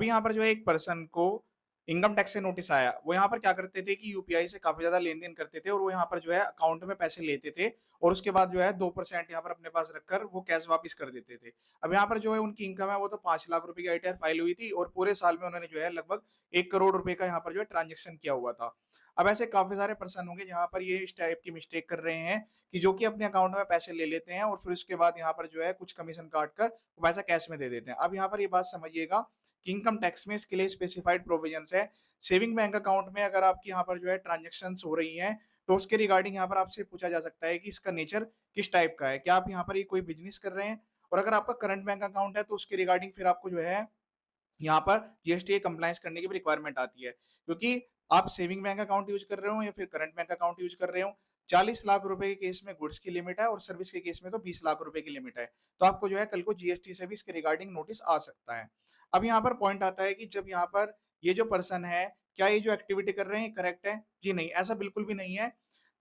अब यहाँ पर जो है एक पर्सन को इनकम टैक्स से नोटिस आया, वो यहाँ पर क्या करते थे कि यूपीआई से काफ़ी ज़्यादा लेन-देन करते थे और वो यहाँ पर जो है अकाउंट में पैसे लेते थे और उसके बाद जो है 2% यहाँ पर अपने पास रखकर वो कैश वापस कर देते थे। अब यहाँ पर जो है उनकी इनकम है वो तो 5 लाख रुपए की आईटीआर फाइल हुई थी और पूरे साल में उन्होंने जो है लगभग 1 करोड़ रुपए का यहाँ पर जो है ट्रांज़ैक्शन किया हुआ था। अब ऐसे काफ़ी सारे पर्सन होंगे जहाँ पर ये इस टाइप की मिस्टेक कर रहे हैं कि जो कि अपने अकाउंट में पैसे ले लेते हैं और फिर उसके बाद यहाँ पर जो है कुछ कमीशन काट कर वो पैसा कैश में दे देते हैं। अब यहाँ पर ये बात समझिएगा कि इनकम टैक्स में इसके लिए स्पेसिफाइड प्रोविजंस है। सेविंग बैंक अकाउंट में अगर आपकी यहाँ पर जो है ट्रांज़ैक्शंस हो रही हैं, तो उसके रिगार्डिंग यहाँ पर आपसे पूछा जा सकता है कि इसका नेचर किस टाइप का है? क्या आप यहाँ पर ये कोई बिज़नेस कर रहे हैं? और अगर आपका करंट बैंक अकाउंट है, तो उसके रिगार्डिंग फिर आपको जो है यहाँ पर जीएसटी कंप्लायंस करने की भी रिक्वायरमेंट आती है। क्योंकि आप सेविंग बैंक अकाउंट यूज़ कर रहे हो या फिर करंट बैंक अकाउंट यूज़ कर रहे हो, 40 लाख रुपए के केस में गुड्स की लिमिट है और सर्विस के केस में तो 20 लाख रुपए की लिमिट है। तो आपको जो है कल को जीएसटी से भी इसके रिगार्डिंग नोटिस आ सकता है। अब यहाँ पर पॉइंट आता है कि जब यहाँ पर ये जो पर्सन है, क्या ये जो एक्टिविटी कर रहे हैं करेक्ट है? जी नहीं, ऐसा बिल्कुल भी नहीं है।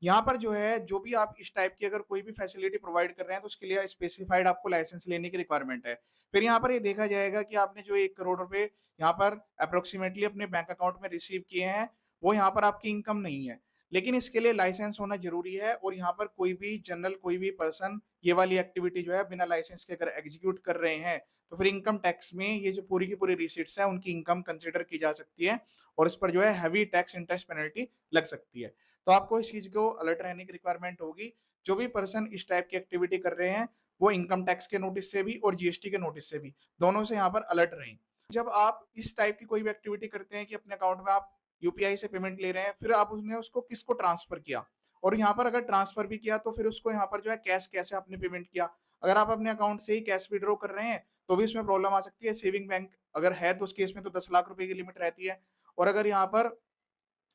यहाँ पर जो है, जो भी आप इस टाइप की अगर कोई भी फैसिलिटी प्रोवाइड कर रहे हैं, तो उसके लिए स्पेसिफाइड आपको लाइसेंस लेने की रिक्वायरमेंट है। फिर यहाँ पर ये देखा जाएगा कि आपने जो 1 करोड़ रुपए यहाँ पर अप्रोक्सिमेटली अपने बैंक अकाउंट में रिसीव किए हैं, वो यहाँ पर आपकी इनकम नहीं है। लेकिन इसके लिए लाइसेंस होना ज़रूरी है और यहाँ पर कोई भी जनरल कोई भी पर्सन ये वाली एक्टिविटी जो है बिना लाइसेंस के अगर एग्जीक्यूट कर रहे हैं, तो फिर इनकम टैक्स में ये जो पूरी की पूरी रिसीट्स हैं, उनकी इनकम कंसिडर की जा सकती है और इस पर जो है हेवी टैक्स इंटरेस्ट पेनल्टी लग सकती है। तो आपको इस चीज़ को अलर्ट रहने की रिक्वायरमेंट होगी। जो भी पर्सन इस टाइप की एक्टिविटी कर रहे हैं, वो इनकम टैक्स के नोटिस से भी और जीएसटी के नोटिस से भी, दोनों से यहाँ पर अलर्ट रहें। जब आप इस टाइप की कोई भी एक्टिविटी करते हैं कि अपने अकाउंट में आप यूपीआई से पेमेंट ले रहे हैं, फिर आप उसने उसको किसको ट्रांसफर किया और यहाँ पर अगर ट्रांसफर भी किया तो फिर उसको यहाँ पर जो है कैश कैसे आपने पेमेंट किया। अगर आप अपने अकाउंट से ही कैश विड्रॉ कर रहे हैं, तो भी इसमें प्रॉब्लम आ सकती है। सेविंग बैंक अगर है तो उस केस में तो 10 लाख रुपए की लिमिट रहती है और अगर यहाँ पर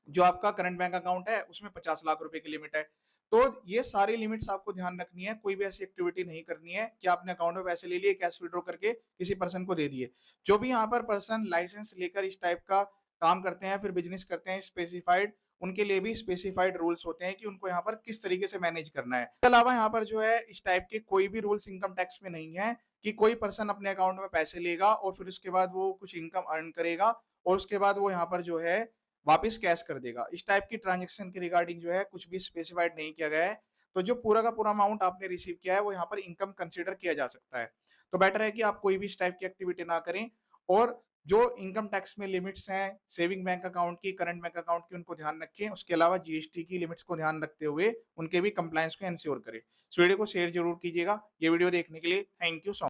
जो आपका करंट बैंक अकाउंट है, उसमें 50 लाख रुपए की लिमिट है। तो ये सारी लिमिट्स आपको ध्यान रखनी है, कोई भी ऐसी एक्टिविटी नहीं करनी है कि आपने अकाउंट में पैसे ले लिए, कैश विथड्रॉ करके किसी पर्सन को दे दिए। जो भी यहाँ पर पर्सन लाइसेंस लेकर इस टाइप का काम करते हैं, फिर बिज़नेस करते हैं स्पेसिफाइड, उनके लिए भी स्पेसिफाइड रूल्स होते हैं कि उनको यहाँ पर किस तरीके से मैनेज करना है। इसके अलावा यहाँ पर जो है इस टाइप के कोई भी रूल्स इनकम टैक्स में नहीं है कि कोई पर्सन अपने अकाउंट में पैसे लेगा और फिर उसके बाद वो कुछ इनकम अर्न करेगा और उसके बाद वो यहाँ पर जो है वापस कैश कर देगा। इस टाइप की ट्रांज़ैक्शन के रिगार्डिंग जो है कुछ भी स्पेसिफाइड नहीं किया गया है। तो जो पूरा का पूरा अमाउंट आपने रिसीव किया है वो यहाँ पर इनकम कंसिडर किया जा सकता है। तो बेटर है कि आप कोई भी इस टाइप की एक्टिविटी ना करें और जो इनकम टैक्स में लिमिट्स हैं, सेविंग बैंक अकाउंट की, करंट बैंक अकाउंट की उनको ध्यान रखें। उसके अलावा जीएसटी की लिमिट्स को ध्यान रखते हुए उनके भी कंप्लायंस को एंश्योर करें। इस वीडियो को शेयर ज़रूर कीजिएगा। ये वीडियो देखने के लिए थैंक यू सो